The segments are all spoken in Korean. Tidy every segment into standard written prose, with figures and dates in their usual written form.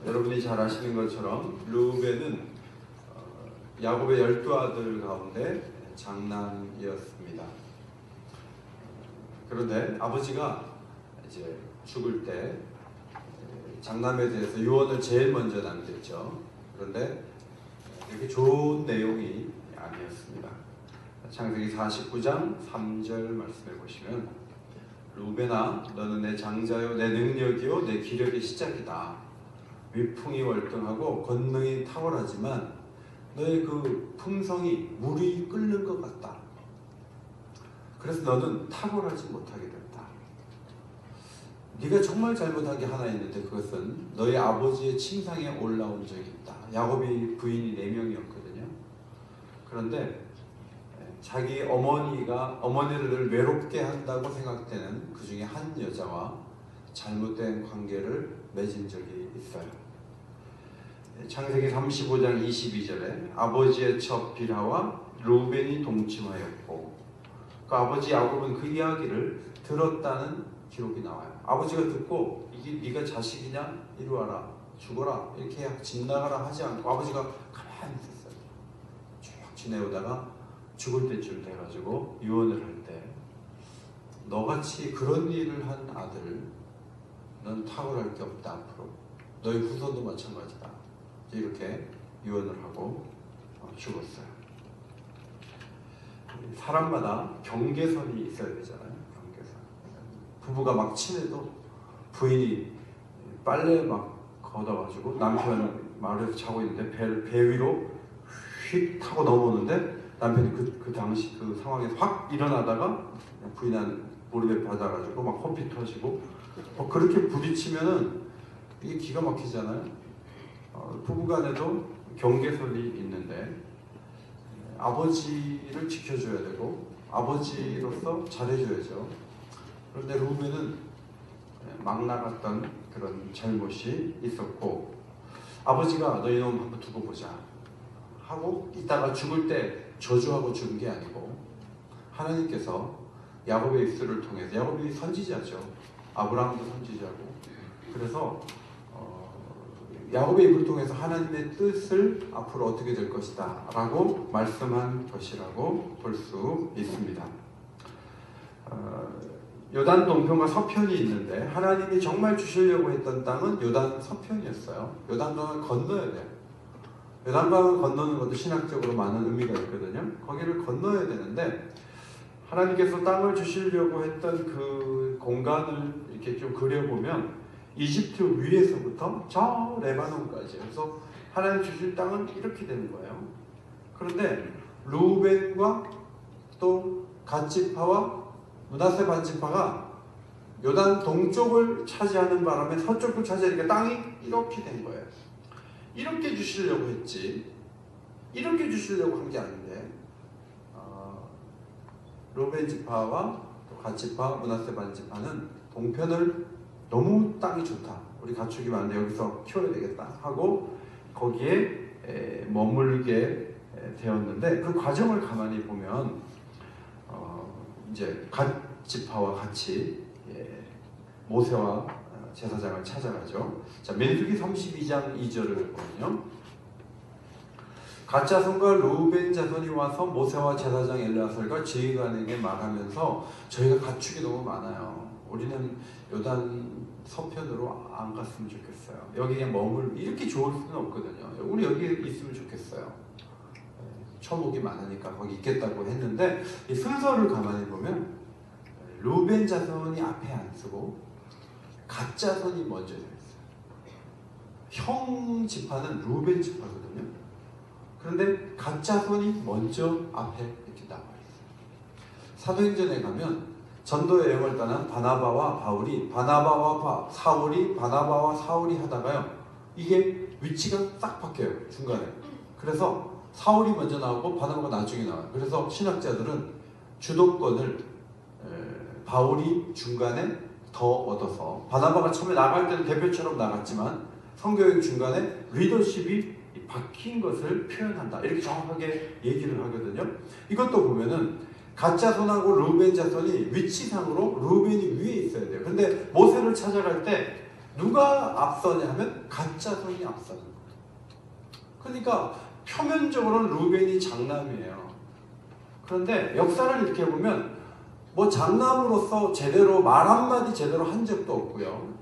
여러분이 잘 아시는 것처럼 르우벤은 야곱의 12아들 가운데 장남이었습니다. 그런데 아버지가 이제 죽을 때 장남에 대해서 유언을 제일 먼저 남겼죠. 그런데 이렇게 좋은 내용이 아니었습니다. 창세기 49장 3절 말씀해 보시면, 르우벤아 너는 내 장자요 내 능력이요 내 기력의 시작이다. 위풍이 월등하고 권능이 탁월하지만 너의 그 품성이 물이 끓는 것 같다. 그래서 너는 탁월하지 못하게 됐다. 네가 정말 잘못한 게 하나 있는데 그것은 너의 아버지의 침상에 올라온 적이 있다. 야곱이 부인이 4명이었거든요. 그런데 자기 어머니를 외롭게 한다고 생각되는 그 중에 한 여자와 잘못된 관계를 맺은 적이 있어요. 창세기 35장 22절에 아버지의 첩 빌하와 르우벤이 동침하였고, 그 아버지 야곱은 그 이야기를 들었다는 기록이 나와요. 아버지가 듣고 이게 네가 자식이냐? 이리 와라, 죽어라, 이렇게 집 나가라 하지 않고 아버지가 가만히 있었어요. 쭉 지내오다가 죽을 때쯤 돼가지고 유언을 할 때, 너같이 그런 일을 한 아들 넌 탁월할 게 없다. 앞으로 너희 후손도 마찬가지다. 이렇게 유언을 하고 죽었어요. 사람마다 경계선이 있어야 되잖아요. 경계선. 부부가 막 친해도 부인이 빨래 막 걷어가지고 남편 마을에서 자고 있는데 배 위로 휙 타고 넘어오는데 남편이 그 당시 그 상황에서 확 일어나다가 부인한 무릎에 받아가지고 막 코피 터지고 그렇게 부딪히면은 이게 기가 막히잖아요. 부부간에도 경계선이 있는데 아버지를 지켜줘야 되고 아버지로서 잘해줘야죠. 그런데 르우벤은 막 나갔던 그런 잘못이 있었고, 아버지가 너희 놈 한번 두고 보자 하고 이따가 죽을 때 저주하고 죽은 게 아니고, 하나님께서 야곱의 입술을 통해서, 야곱이 선지자죠. 아브라함도 선지자고, 그래서 야곱의 입을 통해서 하나님의 뜻을 앞으로 어떻게 될 것이다 라고 말씀한 것이라고 볼 수 있습니다. 요단 동편과 서편이 있는데 하나님이 정말 주시려고 했던 땅은 요단 서편이었어요. 요단강을 건너야 돼요. 요단강을 건너는 것도 신학적으로 많은 의미가 있거든요. 거기를 건너야 되는데 하나님께서 땅을 주시려고 했던 그 공간을 이렇게 좀 그려보면 이집트 위에서부터 저 레바논까지, 그래서 하나님 주실 땅은 이렇게 되는 거예요. 그런데 르우벤과 또 갓지파와 므낫세 반지파가 요단 동쪽을 차지하는 바람에 서쪽을 차지하니까 땅이 이렇게 된 거예요. 이렇게 주시려고 했지, 이렇게 주시려고 한 게 아닌데, 르우벤 지파와 또 갓지파, 므낫세 반지파는 동편을 너무 땅이 좋다, 우리 가축이 많은데 여기서 키워야 되겠다 하고 거기에 머물게 되었는데, 그 과정을 가만히 보면 이제 갓지파와 같이 모세와 제사장을 찾아가죠. 자, 민수기 32장 2절을 보면요, 갓 자손과 르우벤 자손이 와서 모세와 제사장 엘르아살과 지휘관에게 말하면서 저희가 가축이 너무 많아요. 우리는 요단 서편으로 안 갔으면 좋겠어요. 여기 그냥 이렇게 좋을 수는 없거든요. 우리 여기 있으면 좋겠어요. 초목이 많으니까 거기 있겠다고 했는데, 이 순서를 가만히 보면 르우벤 자손이 앞에 안 쓰고 갓 자손이 먼저 되어 있어요. 형 지파는 르우벤 지파거든요. 그런데 갓 자손이 먼저 앞에 이렇게 나와 있어요. 사도행전에 가면 전도 여행을 떠난 바나바와 사울이 하다가요, 이게 위치가 싹 바뀌어요, 중간에. 그래서 사울이 먼저 나오고 바나바가 나중에 나와요. 그래서 신학자들은 주도권을 바울이 중간에 더 얻어서, 바나바가 처음에 나갈 때는 대표처럼 나갔지만 선교여행 중간에 리더십이 바뀐 것을 표현한다, 이렇게 정확하게 얘기를 하거든요. 이것도 보면은 갓 자손하고 르우벤 자손이 위치상으로 르우벤이 위에 있어야 돼요. 근데 모세를 찾아갈 때 누가 앞서냐 하면 갓자손이 앞서는 거예요. 그러니까 표면적으로는 루벤이 장남이에요. 그런데 역사를 이렇게 보면 뭐 장남으로서 제대로 말 한마디 제대로 한 적도 없고요.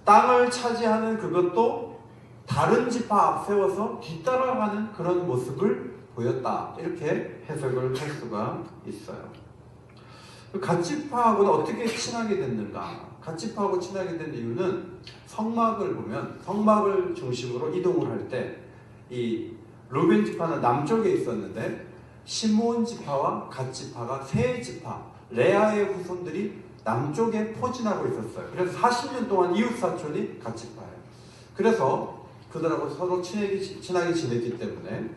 땅을 차지하는 그것도 다른 지파 앞세워서 뒤따라가는 그런 모습을 보였다. 이렇게 해석을 할 수가 있어요. 갓지파하고는 어떻게 친하게 됐는가? 갓지파하고 친하게 된 이유는 성막을 보면 성막을 중심으로 이동을 할 때 이 루벤 지파는 남쪽에 있었는데 시므온 지파와 갓지파가 세 지파 레아의 후손들이 남쪽에 포진하고 있었어요. 그래서 40년 동안 이웃 사촌이 갓지파예요. 그래서 그들하고 서로 친하게 지냈기 때문에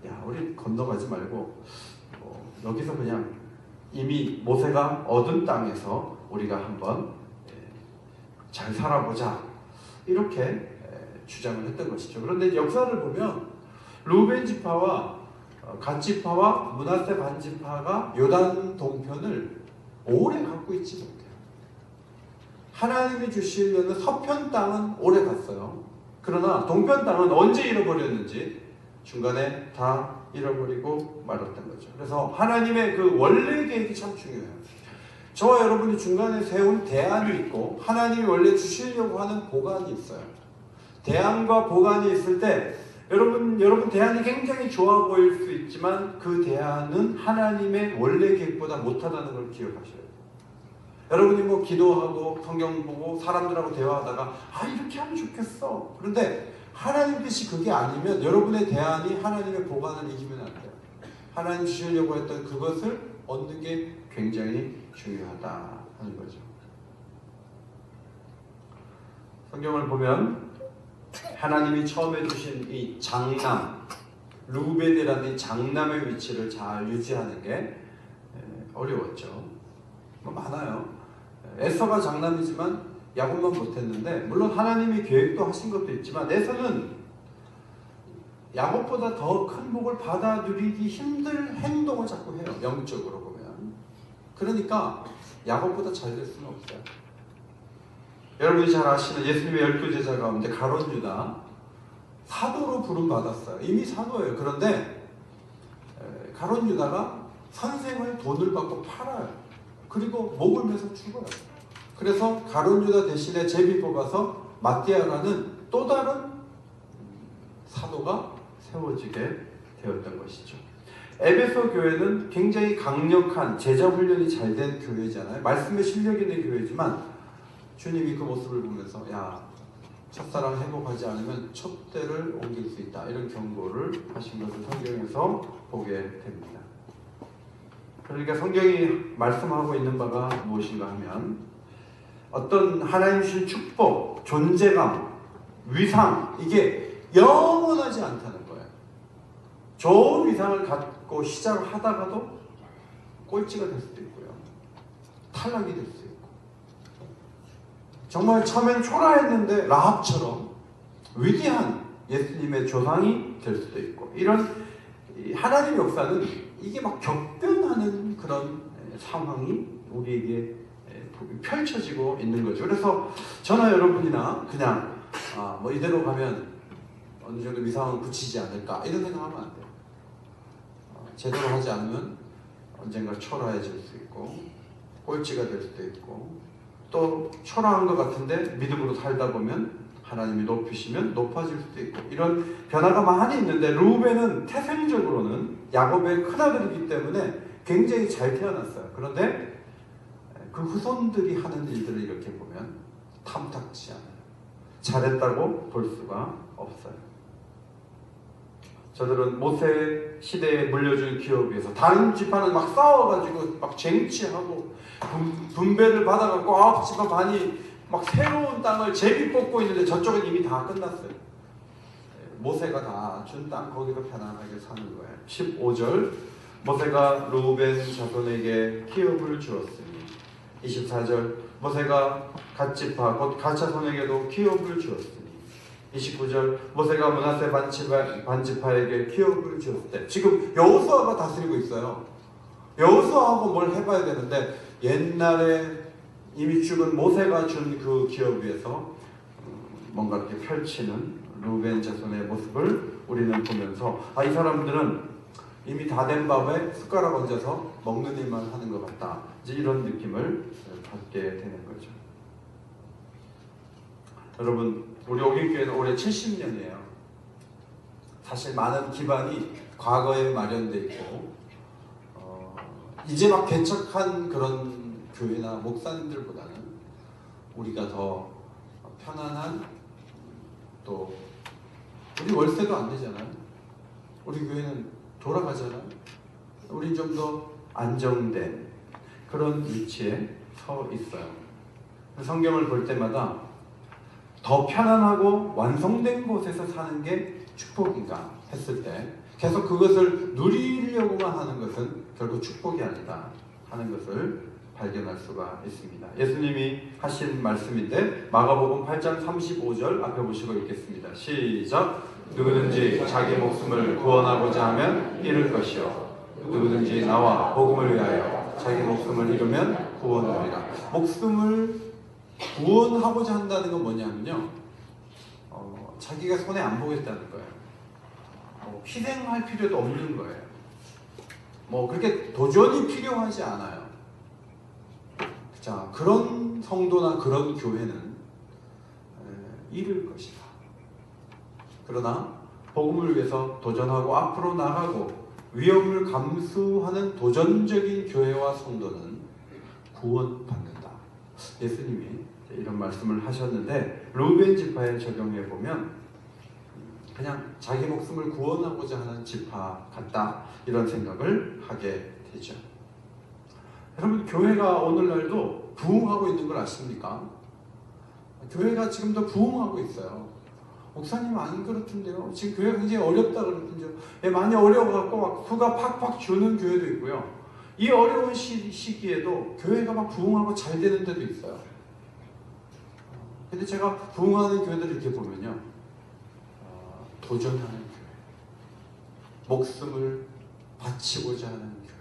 야, 우리 건너가지 말고 여기서 그냥 이미 모세가 얻은 땅에서 우리가 한번 잘 살아보자, 이렇게 주장을 했던 것이죠. 그런데 역사를 보면 루벤 지파와 갓 지파와 므낫세 반 지파가 요단 동편을 오래 갖고 있지 못해요. 하나님이 주시려는 서편 땅은 오래 갔어요. 그러나 동편 땅은 언제 잃어버렸는지 중간에 다 잃어버리고 말았던 거죠. 그래서 하나님의 그 원래 계획이 참 중요해요. 저와 여러분이 중간에 세운 대안이 있고 하나님이 원래 주시려고 하는 보관이 있어요. 대안과 보관이 있을 때 여러분 대안이 굉장히 좋아 보일 수 있지만 그 대안은 하나님의 원래 계획보다 못하다는 걸 기억하셔야 돼요. 여러분이 뭐 기도하고 성경 보고 사람들하고 대화하다가 이렇게 하면 좋겠어. 그런데 하나님 뜻이 그게 아니면 여러분의 대안이 하나님의 보관을 이기면 안 돼요. 하나님 주시려고 했던 그것을 얻는 게 굉장히 중요하다 하는 거죠. 성경을 보면 하나님이 처음에 주신 이 장남, 루벤이라는 이 장남의 위치를 잘 유지하는 게 어려웠죠. 뭐 많아요. 에서가 장남이지만 야곱만 못했는데, 물론 하나님이 계획도 하신 것도 있지만 에서는 야곱보다 더 큰 복을 받아 누리기 힘들 행동을 자꾸 해요. 영적으로 보면. 그러니까 야곱보다 잘 될 수는 없어요. 여러분이 잘 아시는 예수님의 12제자 가운데 가룟 유다, 사도로 부름받았어요. 이미 사도예요. 그런데 가룟 유다가 선생을 돈을 받고 팔아요. 그리고 목을 매서 죽어요. 그래서 가룟 유다 대신에 제비 뽑아서 마띠아라는 또 다른 사도가 세워지게 되었던 것이죠. 에베소 교회는 굉장히 강력한 제자 훈련이 잘 된 교회잖아요. 말씀에 실력 있는 교회지만 주님이 그 모습을 보면서 첫사랑 회복하지 않으면 촛대를 옮길 수 있다, 이런 경고를 하신 것을 성경에서 보게 됩니다. 그러니까 성경이 말씀하고 있는 바가 무엇인가 하면 어떤 하나님 주신 축복, 존재감, 위상, 이게 영원하지 않다는 거예요. 좋은 위상을 갖고 시작을 하다가도 꼴찌가 될 수도 있고요, 탈락이 될 수도 있고, 정말 처음엔 초라했는데 라합처럼 위대한 예수님의 조상이 될 수도 있고, 이런 하나님의 역사는 이게 막 격변하는 그런 상황이 우리에게 펼쳐지고 있는 거죠. 그래서 저나 여러분이나 그냥 뭐 이대로 가면 어느 정도 위상을 굳히지 않을까, 이런 생각하면 안 돼요. 제대로 하지 않으면 언젠가 초라해질 수 있고 꼴찌가 될 수도 있고, 또 초라한 것 같은데 믿음으로 살다 보면 하나님이 높이시면 높아질 수도 있고, 이런 변화가 많이 있는데 루벤은 태생적으로는 야곱의 큰아들이기 때문에 굉장히 잘 태어났어요. 그런데 그 후손들이 하는 일들을 이렇게 보면 탐탁지 않아요. 잘했다고 볼 수가 없어요. 저들은 모세 시대에 물려준 기업에서 다른 지파는 막 싸워가지고 막 쟁취하고 분배를 받아갖고 9지파 반이 막 새로운 땅을 제비 뽑고 있는데 저쪽은 이미 다 끝났어요. 모세가 다 준 땅 거기서 편안하게 사는 거예요. 15절, 모세가 루벤 자손에게 기업을 주었으니. 24절, 모세가 갓지파 곧 갓자손에게도 기업을 주었으니. 29절, 모세가 므낫세 반지파에게 기업을 주었을 때, 지금 여호수아가 다스리고 있어요. 여호수아하고 뭘 해봐야 되는데 옛날에 이미 죽은 모세가 준 그 기업 위에서 뭔가 이렇게 펼치는 루벤 자손의 모습을 우리는 보면서 이 사람들은 이미 다 된 밥에 숟가락 얹어서 먹는 일만 하는 것 같다. 이제 이런 느낌을 받게 되는 거죠. 여러분, 우리 오긴교회는 올해 70년이에요. 사실 많은 기반이 과거에 마련돼 있고 이제 막 개척한 그런 교회나 목사님들보다는 우리가 더 편안한, 또 우리 월세도 안 내잖아요. 우리 교회는 돌아가잖아요. 우린 좀 더 안정된 그런 위치에 서 있어요. 성경을 볼 때마다 더 편안하고 완성된 곳에서 사는 게 축복인가 했을 때 계속 그것을 누리려고만 하는 것은 결국 축복이 아니다 하는 것을 발견할 수가 있습니다. 예수님이 하신 말씀인데 마가복음 8장 35절 앞에 보시고 읽겠습니다. 시작. 누구든지 자기 목숨을 구원하고자 하면 잃을 것이요 누구든지 나와 복음을 위하여 자기 목숨을 잃으면 구원하리라. 목숨을 구원하고자 한다는 건 뭐냐면요, 자기가 손해 안 보겠다는 거예요. 희생할 필요도 없는 거예요. 그렇게 도전이 필요하지 않아요. 자, 그런 성도나 그런 교회는 잃을 것이다. 그러나 복음을 위해서 도전하고 앞으로 나가고 위험을 감수하는 도전적인 교회와 성도는 구원받는다. 예수님이 이런 말씀을 하셨는데 루벤 지파에 적용해 보면 그냥 자기 목숨을 구원하고자 하는 지파 같다, 이런 생각을 하게 되죠. 여러분, 교회가 오늘날도 부흥하고 있는 걸 아십니까? 교회가 지금도 부흥하고 있어요. 목사님 안 그렇던데요? 지금 교회가 굉장히 어렵다 그러던데요? 많이 어려워갖고 막 후가 팍팍 주는 교회도 있고요. 이 어려운 시기에도 교회가 막 부흥하고 잘 되는 데도 있어요. 근데 제가 부흥하는 교회들을 이렇게 보면요, 도전하는 교회, 목숨을 바치고자 하는 교회,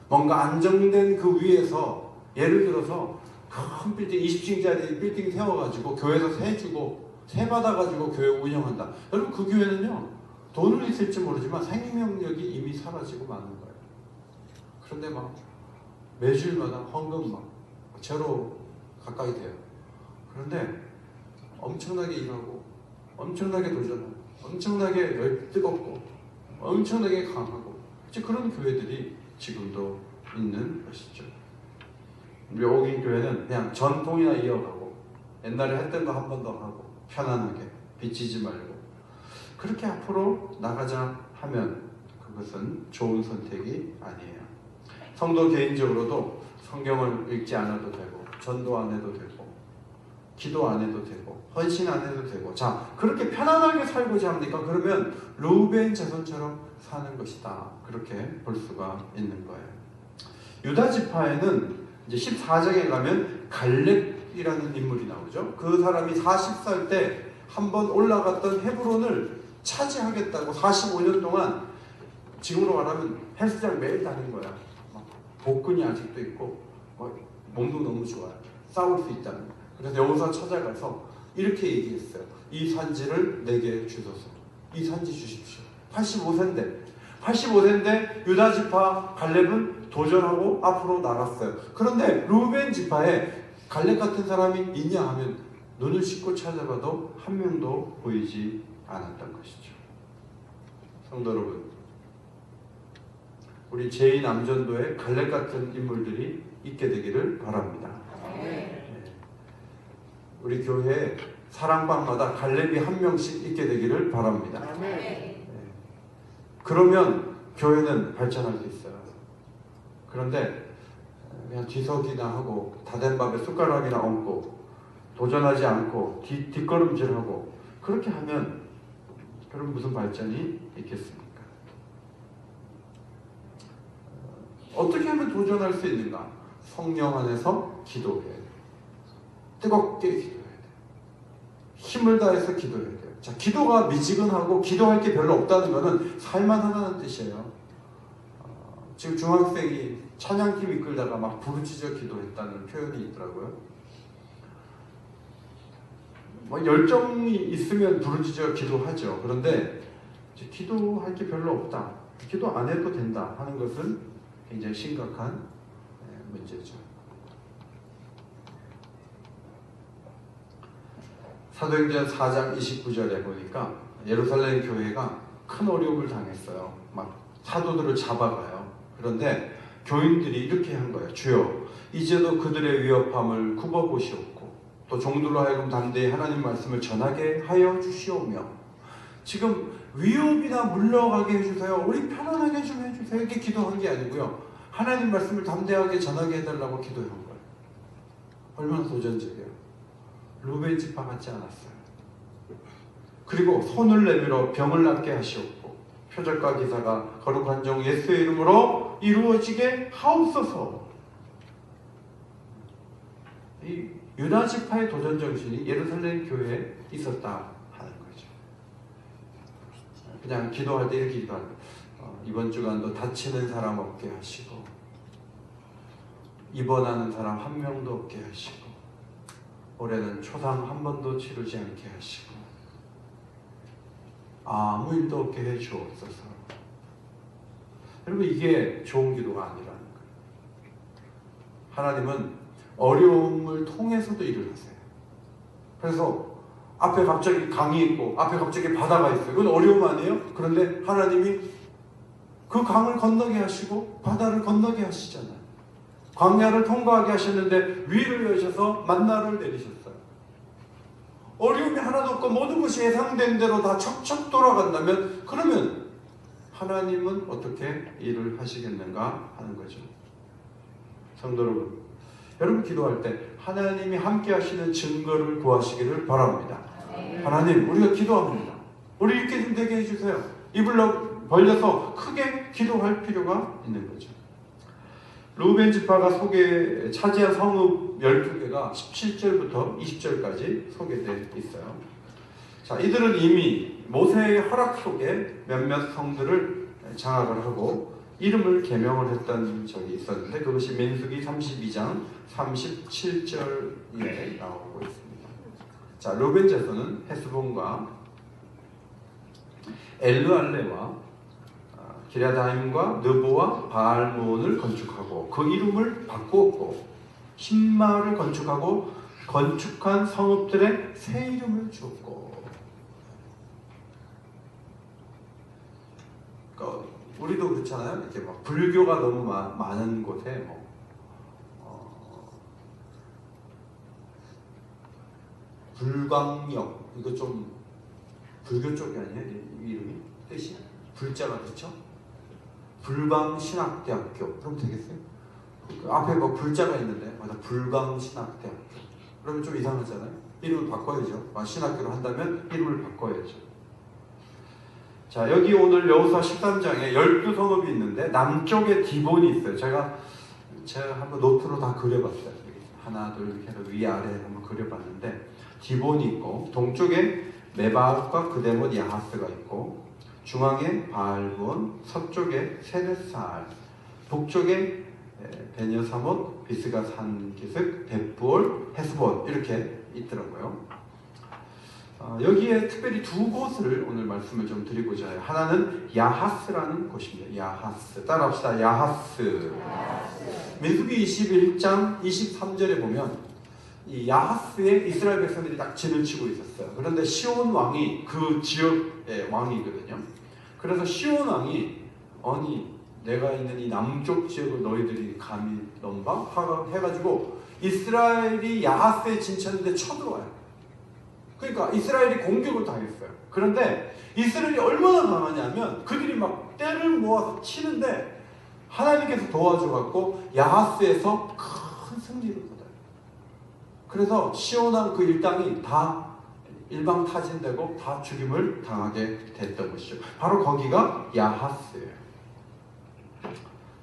뭔가 안정된 그 위에서, 예를 들어서 큰 빌딩 20층짜리 빌딩 세워가지고 교회에서 세 주고 세 받아가지고 교회 운영한다. 여러분, 그 교회는요, 돈은 있을지 모르지만 생명력이 이미 사라지고 마는 거예요. 그런데 막 매주일마다 헌금 막 제로 가까이 돼요. 그런데 엄청나게 일하고 엄청나게 도전하고 엄청나게 뜨겁고 엄청나게 강하고 이제 그런 교회들이 지금도 있는 것이죠. 우리 오긴교회는 그냥 전통이나 이어가고 옛날에 했던 거 한 번 더 하고 편안하게 비치지 말고 그렇게 앞으로 나가자 하면 그것은 좋은 선택이 아니에요. 성도 개인적으로도 성경을 읽지 않아도 되고 전도 안 해도 되고 기도 안 해도 되고 헌신 안 해도 되고, 자, 그렇게 편안하게 살고자 합니까? 그러면 루벤 자손처럼 사는 것이다, 그렇게 볼 수가 있는 거예요. 유다 지파에는 이제 14장에 가면 갈렙이라는 인물이 나오죠. 그 사람이 40살 때 한번 올라갔던 헤브론을 차지하겠다고 45년 동안, 지금으로 말하면 헬스장 매일 다닌 거야. 막 복근이 아직도 있고 몸도 너무 좋아요. 싸울 수 있다는 거야. 그래서 여호사 찾아가서 이렇게 얘기했어요. 이 산지를 내게 주소서. 이 산지 주십시오. 85세인데 유다 지파 갈렙은 도전하고 앞으로 나갔어요. 그런데 루벤 지파에 갈렙 같은 사람이 있냐 하면 눈을 씻고 찾아봐도 한 명도 보이지 않았던 것이죠. 성도 여러분, 우리 제2남전도에 갈렙 같은 인물들이 있게 되기를 바랍니다. 우리 교회에 사랑방마다 갈렙이 한 명씩 있게 되기를 바랍니다. 그러면 교회는 발전할 수 있어요. 그런데 그냥 뒤석이나 하고 다 된 밥에 숟가락이나 얹고 도전하지 않고 뒷걸음질하고 그렇게 하면 그럼 무슨 발전이 있겠습니까? 어떻게 하면 도전할 수 있는가? 성령 안에서 기도해야 돼요. 뜨겁게 기도해야 돼요. 힘을 다해서 기도해야 돼요. 자, 기도가 미지근하고 기도할 게 별로 없다는 것은 살만하다는 뜻이에요. 지금 중학생이 찬양팀 이끌다가 막 부르짖어 기도했다는 표현이 있더라고요. 뭐 열정이 있으면 부르짖어 기도하죠. 그런데 이제 기도할 게 별로 없다, 기도 안 해도 된다 하는 것은 굉장히 심각한 문제죠. 사도행전 4장 29절에 보니까 예루살렘 교회가 큰 어려움을 당했어요. 막 사도들을 잡아가요. 그런데 교인들이 이렇게 한 거예요. 주여, 이제도 그들의 위협함을 굽어보시옵고 또 종들로 하여금 담대히 하나님 말씀을 전하게 하여 주시오며, 지금 위협이나 물러가게 해주세요, 우리 편안하게 좀 해주세요, 이렇게 기도한 게 아니고요, 하나님 말씀을 담대하게 전하게 해달라고 기도한 거예요. 얼마나 도전적이에요. 루벤 지파 같지 않았어요. 그리고 손을 내밀어 병을 낫게 하시옵고 표적과 기사가 거룩한 종 예수의 이름으로 이루어지게 하옵소서. 이 유다 지파의 도전 정신이 예루살렘 교회에 있었다 하는 거죠. 그냥 기도할 때 이렇게 기도하는 거예요. 이번 주간도 다치는 사람 없게 하시고 입원하는 사람 한 명도 없게 하시고 올해는 초상 한 번도 치르지 않게 하시고 아무 일도 없게 해 주옵소서. 여러분, 이게 좋은 기도가 아니라는 거예요. 하나님은 어려움을 통해서도 일을 하세요. 그래서 앞에 갑자기 강이 있고 앞에 갑자기 바다가 있어요. 그건 어려움 아니에요? 그런데 하나님이 그 강을 건너게 하시고 바다를 건너게 하시잖아요. 광야를 통과하게 하셨는데 위를 여셔서 만나를 내리셨어요. 어려움이 하나도 없고 모든 것이 예상된 대로 다 척척 돌아간다면, 그러면 하나님은 어떻게 일을 하시겠는가 하는 거죠. 성도 여러분, 여러분 기도할 때 하나님이 함께 하시는 증거를 구하시기를 바랍니다. 하나님, 우리가 기도합니다. 우리 이렇게 좀 되게 해주세요. 입을 벌려서 크게 기도할 필요가 있는 거죠. 루벤 지파가 차지한 성읍 12개가 17절부터 20절까지 소개되어 있어요. 자, 이들은 이미 모세의 허락 속에 몇몇 성들을 장악을 하고 이름을 개명을 했던 적이 있었는데, 그것이 민수기 32장 37절에 나오고 있습니다. 자, 루벤 자손은 헤스본과 엘르알레와 기랴다임과 느보와 바알몬을 건축하고 그 이름을 바꾸었고, 신마를 건축하고 건축한 성읍들의 새 이름을 주었고. 그러니까 우리도 그렇잖아요. 이렇게 막 불교가 너무 많은 곳에 불광역, 이거 좀 불교 쪽이 아니에요? 이름이 뜻이 불자가 그렇죠? 불광신학대학교 그럼 되겠어요? 그 앞에 뭐 불자가 있는데 맞아, 불광신학대학교 그러면 좀 이상하잖아요. 이름을 바꿔야죠. 신학교로 한다면 이름을 바꿔야죠. 자, 여기 오늘 여호수아 13장에 12성읍이 있는데 남쪽에 디본이 있어요. 제가 한번 노트로 다 그려봤어요. 하나 둘 해서 위아래 한번 그려봤는데 디본이 있고, 동쪽에 메바과 그데못 야하스가 있고, 중앙에 바알본, 서쪽에 세네살, 북쪽에 베녀사못, 비스가 산기슭, 벳볼, 헤스본 이렇게 있더라고요. 여기에 특별히 두 곳을 오늘 말씀을 좀 드리고자 해요. 하나는 야하스라는 곳입니다. 야하스. 따라합시다. 야하스. 민수기 21장 23절에 보면 이 야하스에 이스라엘 백성들이 딱 진을 치고 있었어요. 그런데 시온 왕이 그 지역의 왕이거든요. 그래서 시온 왕이 아니 내가 있는 이 남쪽 지역을 너희들이 감히 넘봐? 해가지고 이스라엘이 야하스에 진쳤는데 쳐들어와요. 그러니까 이스라엘이 공격을 당했어요. 그런데 이스라엘이 얼마나 강하냐면 그들이 막 떼를 모아서 치는데 하나님께서 도와줘갖고 야하스에서 큰 승리를 거둬요. 그래서 시온왕 그 일당이 다 일방타진되고 다 죽임을 당하게 됐던 것이죠. 바로 거기가 야하스예요.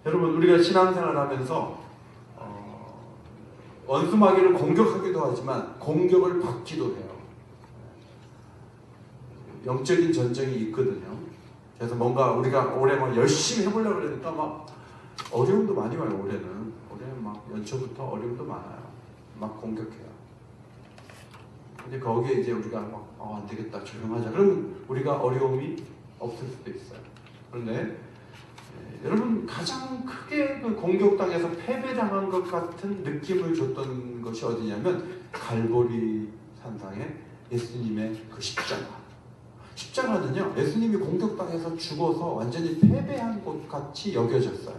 여러분, 우리가 신앙생활을 하면서 원수마귀를 공격하기도 하지만 공격을 받기도 해요. 영적인 전쟁이 있거든요. 그래서 뭔가 우리가 올해 막 열심히 해보려고 그러니까 막 어려움도 많이 와요. 올해는 막 연초부터 어려움도 많아요. 막 공격해요. 근데 거기에 이제 우리가 막 안 되겠다, 조용하자. 그러면 우리가 어려움이 없을 수도 있어요. 그런데 여러분, 가장 크게 그 공격당해서 패배당한 것 같은 느낌을 줬던 것이 어디냐면 갈보리 산상의 예수님의 그 십자가. 십자가는요, 예수님이 공격당해서 죽어서 완전히 패배한 것 같이 여겨졌어요.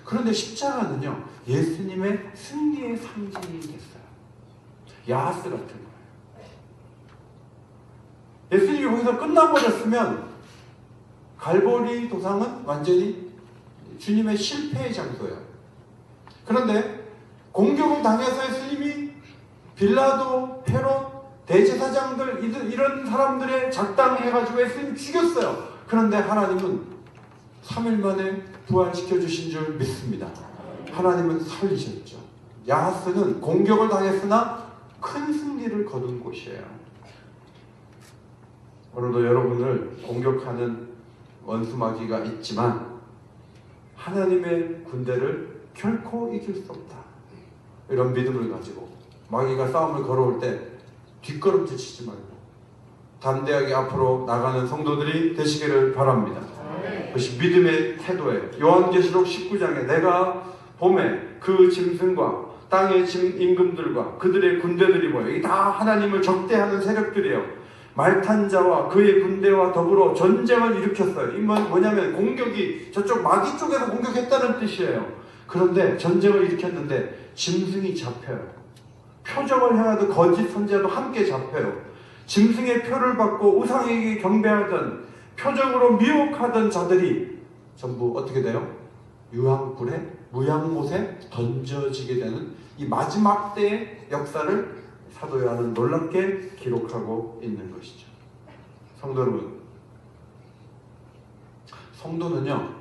그런데 십자가는요, 예수님의 승리의 상징이 됐어요. 야하스 같은 거예요. 예수님이 거기서 끝나버렸으면 갈보리 도상은 완전히 주님의 실패의 장소예요. 그런데 공격을 당해서 예수님이 빌라도, 헤롯, 대제사장들 이런 사람들의 작당해가지고 예수님 죽였어요. 그런데 하나님은 3일 만에 부활시켜 주신 줄 믿습니다. 하나님은 살리셨죠. 야하스는 공격을 당했으나 큰 승리를 거둔 곳이에요. 오늘도 여러분을 공격하는 원수 마귀가 있지만 하나님의 군대를 결코 이길 수 없다. 이런 믿음을 가지고 마귀가 싸움을 걸어올 때 뒷걸음질 치지 말고 담대하게 앞으로 나가는 성도들이 되시기를 바랍니다. 그것이 믿음의 태도예요. 요한계시록 19장에 내가 봄에 그 짐승과 땅의 임금들과 그들의 군대들이 모여, 이게 다 하나님을 적대하는 세력들이에요. 말탄 자와 그의 군대와 더불어 전쟁을 일으켰어요. 이건 뭐냐면 공격이 저쪽 마귀 쪽에서 공격했다는 뜻이에요. 그런데 전쟁을 일으켰는데 짐승이 잡혀요. 표적을 행하던 거짓 선지자도 함께 잡혀요. 짐승의 표를 받고 우상에게 경배하던, 표적으로 미혹하던 자들이 전부 어떻게 돼요? 유황불에, 무양못에 던져지게 되는 이 마지막 때의 역사를 사도 요한은 놀랍게 기록하고 있는 것이죠. 성도 여러분, 성도는요,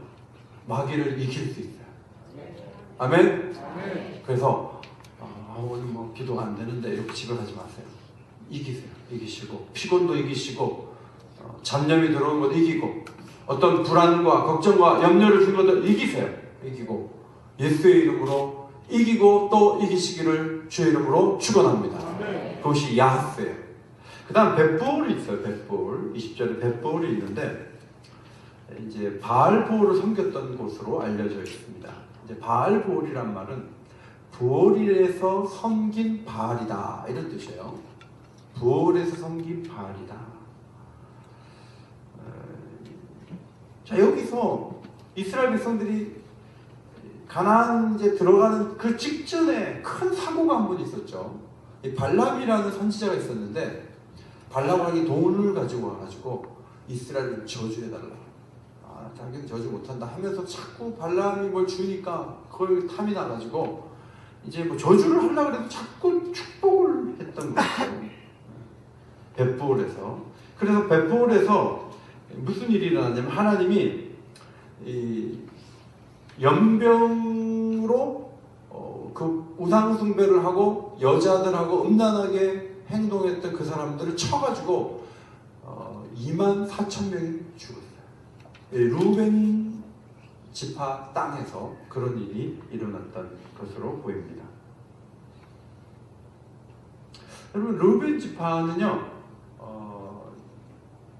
마귀를 이길 수 있어요. 아멘? 그래서 오늘 뭐 기도 안 되는데 이렇게 집에 가지 마세요. 이기세요. 이기시고, 피곤도 이기시고, 잡념이 들어오는 것도 이기고, 어떤 불안과 걱정과 염려를 준 것도 이기세요. 이기고, 예수의 이름으로 이기고 또 이기시기를 주의 이름으로 축원합니다. 그것이 야하스예요. 그 다음 벳부올이 있어요. 벳부올. 20절에 벳부올이 있는데, 이제 바알부올을 섬겼던 곳으로 알려져 있습니다. 이제 바알부올이란 말은 부올에서 섬긴 바알이다, 이런 뜻이에요. 부올에서 섬긴 바알이다. 자, 여기서 이스라엘 백성들이 가나안 이제 들어가는 그 직전에 큰 사고가 한 번 있었죠. 이 발람이라는 선지자가 있었는데, 발람왕이 돈을 가지고 와가지고 이스라엘을 저주해달라. 자기는 저주 못한다 하면서 자꾸 발람이 뭘 주니까 그걸 탐이 나가지고 이제 뭐 저주를 하려고 해도 자꾸 축복을 했던 거죠. 벳부올에서. 그래서 벳부올에서 무슨 일이 일어났냐면, 하나님이 이 연병으로 그 우상 숭배를 하고 여자들하고 음란하게 행동했던 그 사람들을 쳐가지고 24,000명이 죽었어요. 루벤 지파 땅에서 그런 일이 일어났던 것으로 보입니다. 여러분, 루벤 지파는요,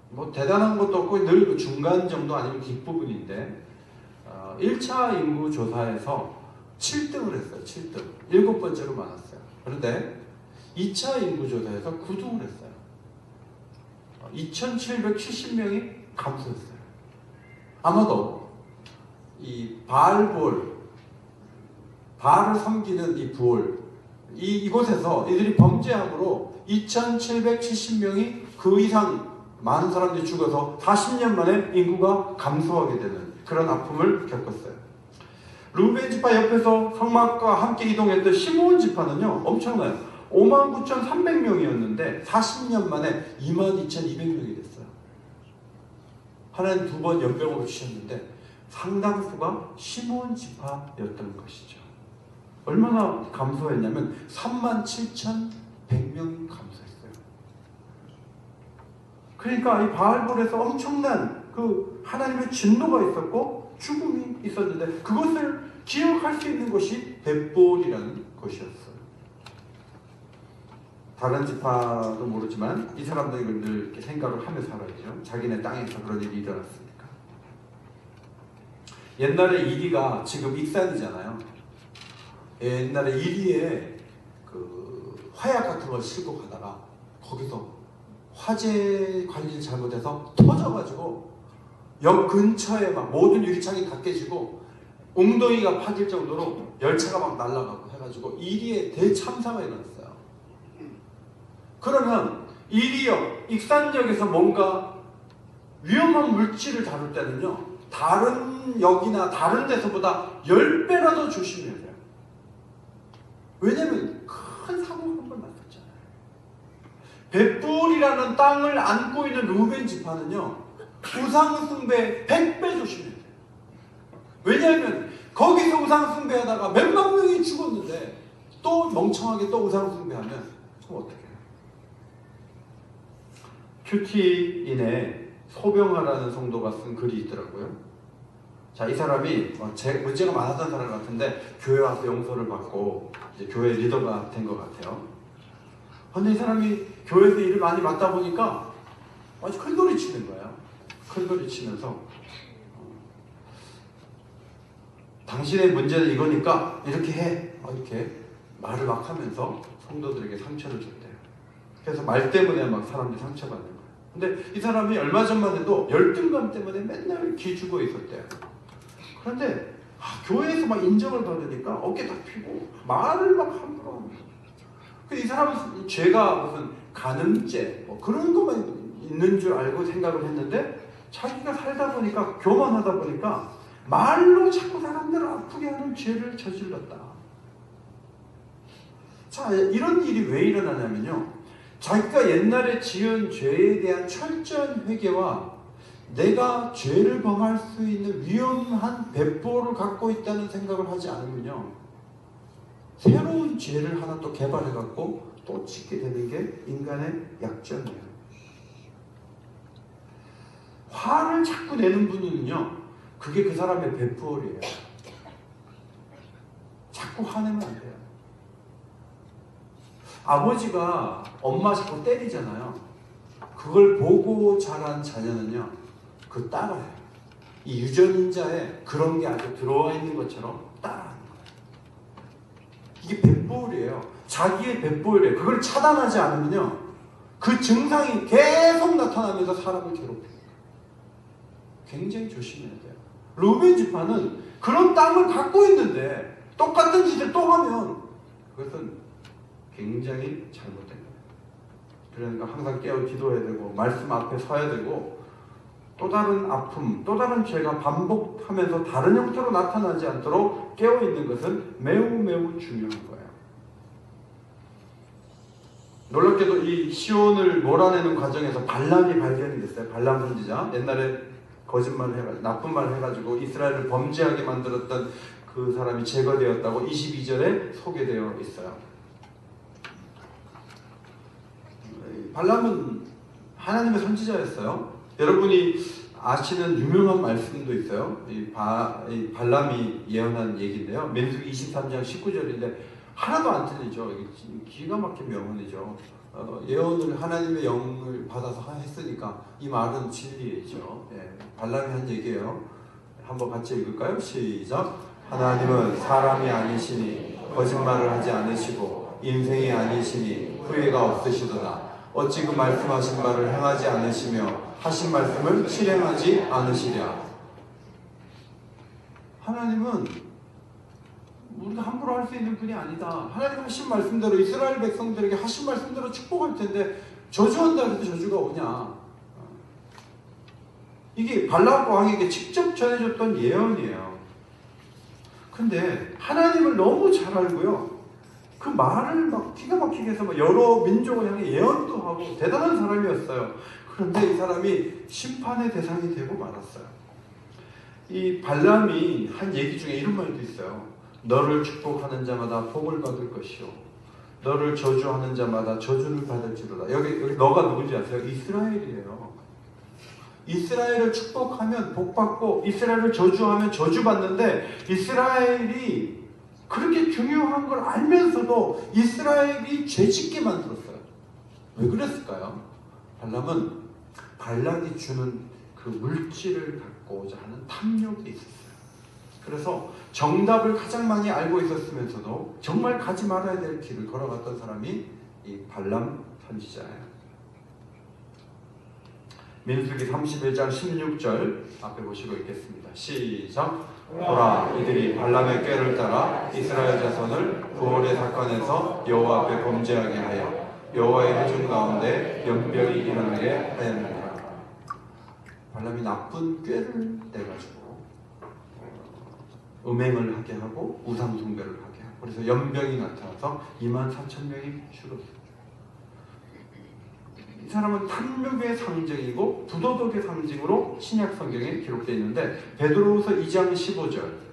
뭐 대단한 것도 없고 늘 중간 정도 아니면 뒷부분인데, 1차 인구 조사에서 7등을 했어요. 7등. 7번째로 많았어요. 그런데 2차 인구 조사에서 9등을 했어요. 2,770명이 감소했어요. 아마도 이 바알부올, 바알을 섬기는 이 부올, 이곳에서 이들이 범죄함으로 2,770명이 그 이상 많은 사람들이 죽어서 40년 만에 인구가 감소하게 되는 그런 아픔을 겪었어요. 루벤 지파 옆에서 성막과 함께 이동했던 시므온 지파는요, 엄청나요. 59,300명이었는데 40년 만에 22,200명이 됐어요. 하나님 2번 연병으로 주셨는데 상당수가 시므온 지파였던 것이죠. 얼마나 감소했냐면 37,100명이 감소했어요. 그러니까 이 바알볼에서 엄청난 그 하나님의 진노가 있었고 죽음이 있었는데, 그것을 기억할 수 있는 것이 벳부올이라는 것이었어요. 다른 지파도 모르지만 이 사람들이 늘 이렇게 생각을 하며 살아야죠. 자기네 땅에서 그런 일이 일어났으니까. 옛날에 이리가 지금 익산이잖아요. 옛날에 이리에 그 화약 같은 걸 싣고 가다가 거기서 화재 관리를 잘못해서 터져가지고 역 근처에 막 모든 유리창이 다 깨지고 웅덩이가 파질 정도로 열차가 막 날아가고 해가지고 이리에 대참사가 일어났어요. 그러면 이리역, 익산역에서 뭔가 위험한 물질을 다룰 때는요, 다른 역이나 다른 데서보다 10배라도 조심해야 돼요. 왜냐면 큰 사고가 한 번 났었잖아요. 벳불이라는 땅을 안고 있는 루벤 지파는요, 우상숭배 100배 조심해야 돼요. 왜냐하면 거기서 우상숭배하다가 몇만 명이 죽었는데 또 멍청하게 또 우상숭배하면 그럼 어떻게 해요? 큐티인의 소병하라는 성도가 쓴 글이 있더라고요. 자, 이 사람이 문제가 많았던 사람 같은데 교회 와서 용서를 받고 이제 교회 리더가 된 것 같아요. 근데 이 사람이 교회에서 일을 많이 맡다 보니까 아주 큰소리 치는 거예요. 큰소리 치면서 당신의 문제는 이거니까 이렇게 해. 이렇게 말을 막 하면서 성도들에게 상처를 줬대요. 그래서 말 때문에 막 사람들이 상처받는 거예요. 근데 이 사람이 얼마 전만 해도 열등감 때문에 맨날 기죽어 있었대요. 그런데 교회에서 막 인정을 받으니까 어깨 딱 펴고 말을 막 함부로 하는 거예요. 이 사람은 죄가 무슨 간음죄 뭐 그런 것만 있는 줄 알고 생각을 했는데 자기가 살다 보니까 교만하다 보니까 말로 자꾸 사람들을 아프게 하는 죄를 저질렀다. 자, 이런 일이 왜 일어나냐면요, 자기가 옛날에 지은 죄에 대한 철저한 회개와 내가 죄를 범할 수 있는 위험한 배포를 갖고 있다는 생각을 하지 않으면요, 새로운 죄를 하나 또 개발해갖고 또 짓게 되는 게 인간의 약점이에요. 화를 자꾸 내는 분은요, 그게 그 사람의 배포이에요. 자꾸 화내면 안 돼요. 아버지가 엄마 자꾸 때리잖아요. 그걸 보고 자란 자녀는요, 그 따라해요. 이 유전자에 그런 게 아주 들어와 있는 것처럼 따라하는 거예요. 이게 뱃보울이에요. 자기의 뱃보울이에요. 그걸 차단하지 않으면요, 그 증상이 계속 나타나면서 사람을 괴롭혀요. 굉장히 조심해야 돼요. 루벤 지파는 그런 땅을 갖고 있는데 똑같은 짓을 또 하면 그것은 굉장히 잘못된 거예요. 그러니까 항상 깨어 기도해야 되고 말씀 앞에 서야 되고 또 다른 아픔, 또 다른 죄가 반복하면서 다른 형태로 나타나지 않도록 깨어 있는 것은 매우 매우 중요한 거예요. 놀랍게도 이 시온을 몰아내는 과정에서 발람이 발견이 됐어요. 발람 선지자. 옛날에 거짓말을 해가지고 나쁜 말을 해가지고 이스라엘을 범죄하게 만들었던 그 사람이 제거되었다고 22절에 소개되어 있어요. 발람은 하나님의 선지자였어요. 여러분이 아시는 유명한 말씀도 있어요. 이 발람이 예언한 얘기인데요. 민수기 23장 19절인데 하나도 안 틀리죠. 기가 막힌 명언이죠. 예언을 하나님의 영을 받아서 했으니까 이 말은 진리이죠. 예, 발람이 한 얘기예요. 한번 같이 읽을까요? 시작. 하나님은 사람이 아니시니 거짓말을 하지 않으시고 인생이 아니시니 후회가 없으시도다. 어찌 그 말씀하신 바를 행하지 않으시며 하신 말씀을 실행하지 않으시랴. 하나님은 우리가 함부로 할 수 있는 분이 아니다. 하나님 하신 말씀대로 이스라엘 백성들에게 하신 말씀대로 축복할 텐데 저주한다 해도 저주가 오냐. 이게 발람 왕에게 직접 전해줬던 예언이에요. 근데 하나님을 너무 잘 알고요, 그 말을 막 기가 막히게 해서 여러 민족을 향해 예언도 하고 대단한 사람이었어요. 그런데 이 사람이 심판의 대상이 되고 말았어요. 이 발람이 한 얘기 중에 이런 말도 있어요. 너를 축복하는 자마다 복을 받을 것이요 너를 저주하는 자마다 저주를 받을지로다. 여기 너가 누군지 아세요? 이스라엘이에요. 이스라엘을 축복하면 복받고 이스라엘을 저주하면 저주받는데 이스라엘이 그렇게 중요한 걸 알면서도 이스라엘이 죄짓게 만들었어요. 왜 그랬을까요? 발람은 발락이 주는 그 물질을 갖고자 하는 탐욕이 있었어요. 그래서 정답을 가장 많이 알고 있었으면서도 정말 가지 말아야 될 길을 걸어갔던 사람이 이 발람 선지자예요. 민수기 31장 16절 앞에 보시고 읽겠습니다. 시작. 보라, 이들이 발람의 꾀를 따라 이스라엘 자손을 부올의 사건에서 여호와 앞에 범죄하게 하여 여호와의 회중 가운데 연병이 일어나게 하였느니라. 발람이 나쁜 꾀를 내가지고 음행을 하게 하고 우상 숭배를 하게 하고, 그래서 연병이 나타나서 24,000명이 죽었어요. 이 사람은 탐욕의 상징이고 부도덕의 상징으로 신약 성경에 기록되어 있는데, 베드로후서 2장 15절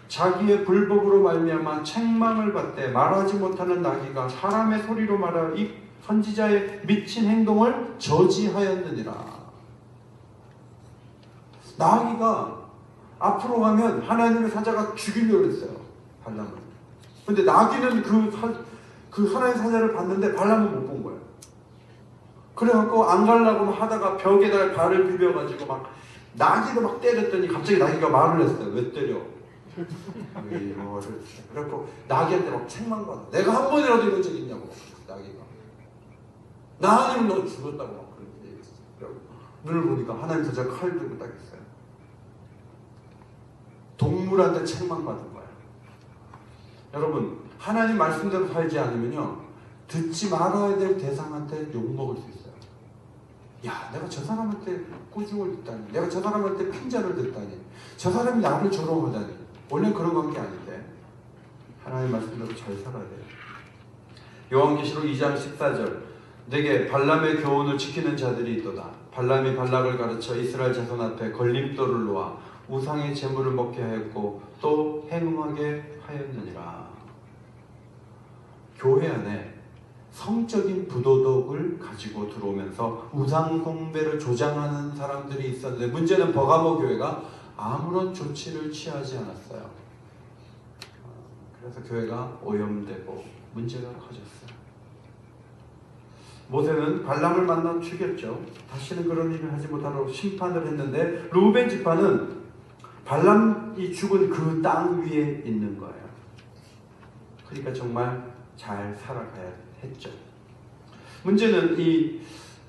자기의 불법으로 말미암아 책망을 받되 말하지 못하는 나귀가 사람의 소리로 말하여 이 선지자의 미친 행동을 저지하였느니라. 나귀가 앞으로 가면 하나님의 사자가 죽이려고 했어요, 발람을. 근데 나귀는 그 하나님의 사자를 봤는데 발람은 못 본 거예요. 그래갖고 안 가려고 하다가 벽에다가 발을 비벼가지고 막 나귀를 막 때렸더니 갑자기 나귀가 말을 했어요. 왜 때려? 그래갖고 나귀한테 막 책망받아. 내가 한 번이라도 이런 적 있냐고. 나귀가. 나 아니면 너 죽었다고 막 그렇게 얘기했어요. 눈을 보니까 하나님 사자가 칼 들고 딱 있어요. 동물한테 책망받은 거예요. 여러분, 하나님 말씀대로 살지 않으면요, 듣지 말아야 될 대상한테 욕먹을 수 있어요. 야, 내가 저 사람한테 꾸중을 듣다니, 내가 저 사람한테 핀잔을 듣다니, 저 사람이 나를 조롱하다니. 원래 그런 관계 아닌데 하나님 말씀대로 잘 살아야 돼요. 요한계시록 2장 14절 내게 발람의 교훈을 지키는 자들이 있도다. 발람이 발락을 가르쳐 이스라엘 자손 앞에 걸림돌을 놓아 우상의 제물을 먹게 하였고 또 행음하게 하였느니라. 교회 안에 성적인 부도덕을 가지고 들어오면서 우상 숭배를 조장하는 사람들이 있었는데, 문제는 버가모 교회가 아무런 조치를 취하지 않았어요. 그래서 교회가 오염되고 문제가 커졌어요. 모세는 발람을 만나 죽였죠. 다시는 그런 일을 하지 못하도록 심판을 했는데, 르우벤 지파는 발람이 죽은 그 땅 위에 있는 거예요. 그러니까 정말 잘 살아가야 했죠. 문제는 이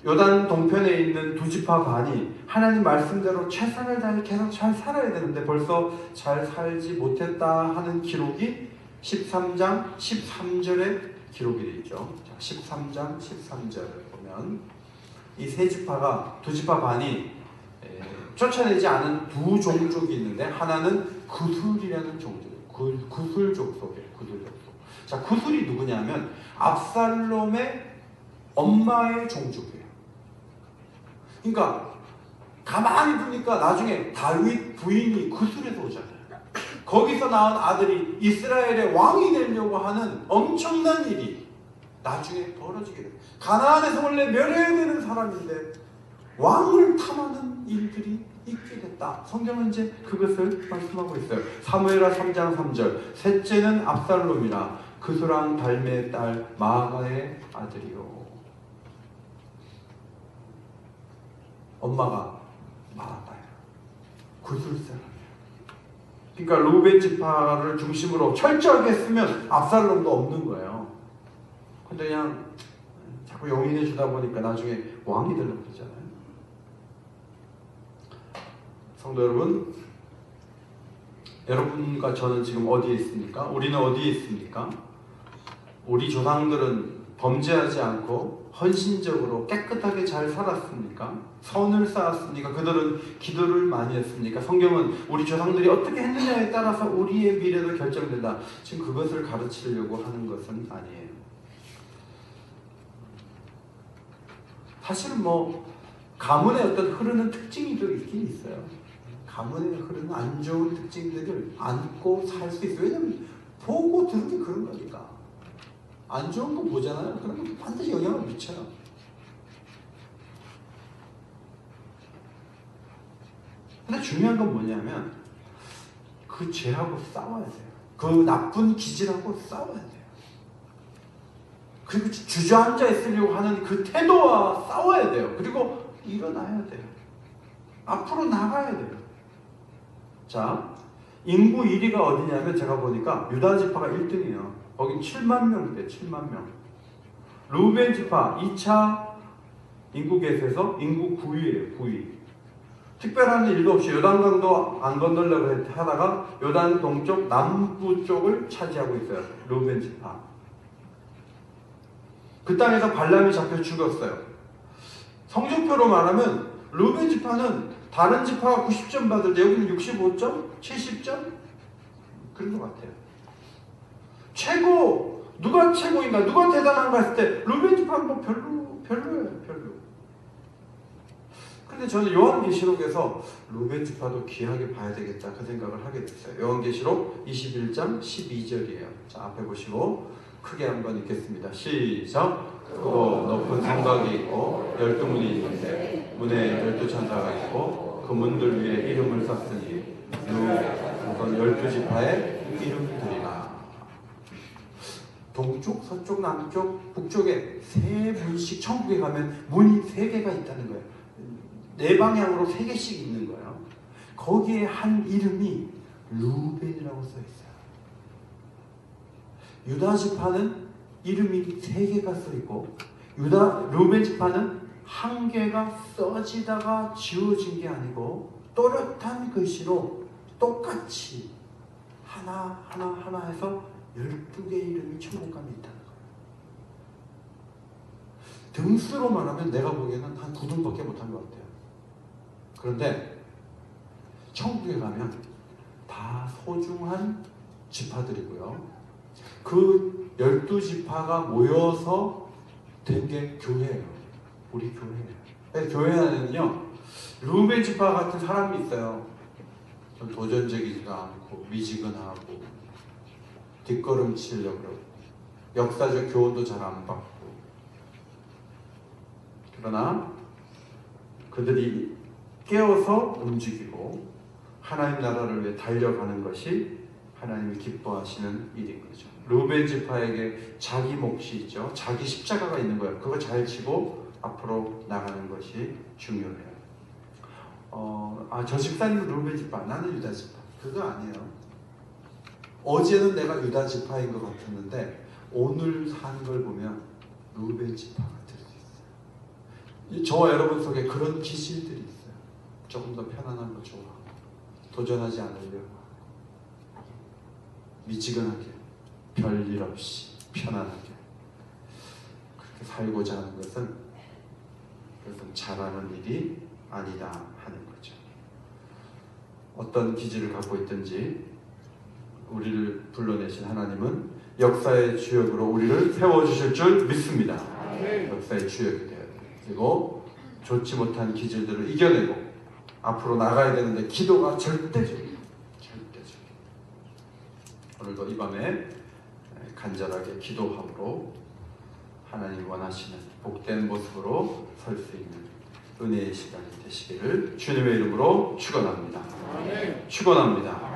요단 동편에 있는 두 지파 반이 하나님 말씀대로 최선을 다해 계속 잘 살아야 되는데 벌써 잘 살지 못했다 하는 기록이 13장 13절에 기록이 되어 있죠. 13장 13절을 보면 이 세 지파가, 두 지파 반이 쫓아내지 않은 두 종족이 있는데, 하나는 구술이라는 종족이에요. 구술 족속이에요. 구술 족속. 자, 구술이 누구냐면 압살롬의 엄마의 종족이에요. 그러니까 가만히 보니까 나중에 다윗 부인이 구술에서 오잖아요. 거기서 낳은 아들이 이스라엘의 왕이 되려고 하는 엄청난 일이 나중에 벌어지게 돼요. 가나안에서 원래 멸해야 되는 사람인데 왕을 탐하는 일들이 있게 됐다. 성경은 이제 그것을 말씀하고 있어요. 사무엘하 3장 3절 셋째는 압살롬이라 그수랑 달메의 딸 마아가의 아들이요. 엄마가 마아가예요. 구술 사람이에요. 그러니까 르우벤 지파를 중심으로 철저하게 했으면 압살롬도 없는 거예요. 근데 그냥 자꾸 용인해 주다 보니까 나중에 왕이 되려고 그러잖아요. 성도 여러분, 여러분과 저는 지금 어디에 있습니까? 우리는 어디에 있습니까? 우리 조상들은 범죄하지 않고 헌신적으로 깨끗하게 잘 살았습니까? 선을 쌓았습니까? 그들은 기도를 많이 했습니까? 성경은 우리 조상들이 어떻게 했느냐에 따라서 우리의 미래도 결정된다. 지금 그것을 가르치려고 하는 것은 아니에요. 사실은 가문의 어떤 흐르는 특징이 또 있긴 있어요. 가문에 흐르는 안 좋은 특징들을 안고 살 수 있어요. 왜냐면 보고 들은 게 그런 거니까. 안 좋은 거 보잖아요. 그러면 반드시 영향을 미쳐요. 근데 중요한 건 뭐냐면 그 죄하고 싸워야 돼요. 그 나쁜 기질하고 싸워야 돼요. 그리고 주저앉아 있으려고 하는 그 태도와 싸워야 돼요. 그리고 일어나야 돼요. 앞으로 나가야 돼요. 자, 인구 1위가 어디냐면 제가 보니까 유다 지파가 1등이에요. 거긴 7만 명인데 7만 명. 루벤 지파 2차 인구 계수에서 인구 9위예요. 9위. 특별한 일도 없이 요단강도 안 건너려고 하다가 요단 동쪽 남부 쪽을 차지하고 있어요. 루벤 지파. 그 땅에서 발람이 잡혀 죽었어요. 성적표로 말하면 루벤 지파는 다른 지파가 90점 받을 때 여기는 65점? 70점? 그런 것 같아요. 최고! 누가 최고인가? 누가 대단한가 했을 때 루벤 지파는 뭐 별로예요. 별로. 근데 저는 요한계시록에서 루벤 지파도 귀하게 봐야 되겠다 그 생각을 하게 됐어요. 요한계시록 21장 12절이에요. 자, 앞에 보시고 크게 한번 읽겠습니다. 시작! 크고 높은 성곽이 있고 12문이 있는데 문에 12천사가 있고 그 문들 위에 이름을 썼으니 우선 12지파의 이름들이라. 동쪽, 서쪽, 남쪽, 북쪽에 세 문씩 천국에 가면 문이 3개가 있다는 거예요. 4방향으로 3개씩 있는 거예요. 거기에 한 이름이 루벤이라고 써 있어요. 유다 지파는 이름이 3개가 써 있고 루벤 지파는 1개가 써지다가 지워진 게 아니고 또렷한 글씨로 똑같이 하나 해서 12개의 이름이 천국 가면 있다는 거예요. 등수로 말하면 내가 보기에는 한 9등밖에 못한 것 같아요. 그런데 천국에 가면 다 소중한 지파들이고요. 그 12지파가 모여서 된 게 교회예요. 우리 교회예요. 교회 안에는요, 루벤 지파 같은 사람이 있어요. 좀 도전적이지도 않고 미지근하고 뒷걸음치려고 그러고 역사적 교훈도 잘 안 받고, 그러나 그들이 깨어서 움직이고 하나님 나라를 위해 달려가는 것이 하나님이 기뻐하시는 일인 거죠. 루벤 지파에게 자기 몫이 있죠. 자기 십자가가 있는 거예요. 그거 잘 지고 앞으로 나가는 것이 중요해요. 저 집사님은 루벤 지파, 나는 유다 지파. 그거 아니에요. 어제는 내가 유다 지파인 것 같았는데 오늘 사는 걸 보면 루벤 지파가 될 수 있어요. 저와 여러분 속에 그런 기질들이 있어요. 조금 더 편안한 거 좋아하고 도전하지 않으려고 미지근하게 별일 없이 편안하게 그렇게 살고자 하는 것은 잘하는 일이 아니다 하는 거죠. 어떤 기질을 갖고 있든지 우리를 불러내신 하나님은 역사의 주역으로 우리를 세워주실 줄 믿습니다. 역사의 주역이 되어야 돼요. 그리고 좋지 못한 기질들을 이겨내고 앞으로 나가야 되는데 기도가 절대적이에요. 오늘도 이 밤에 간절하게 기도함으로 하나님 원하시는 복된 모습으로 설 수 있는 은혜의 시간이 되시기를 주님의 이름으로 축원합니다. 축원합니다.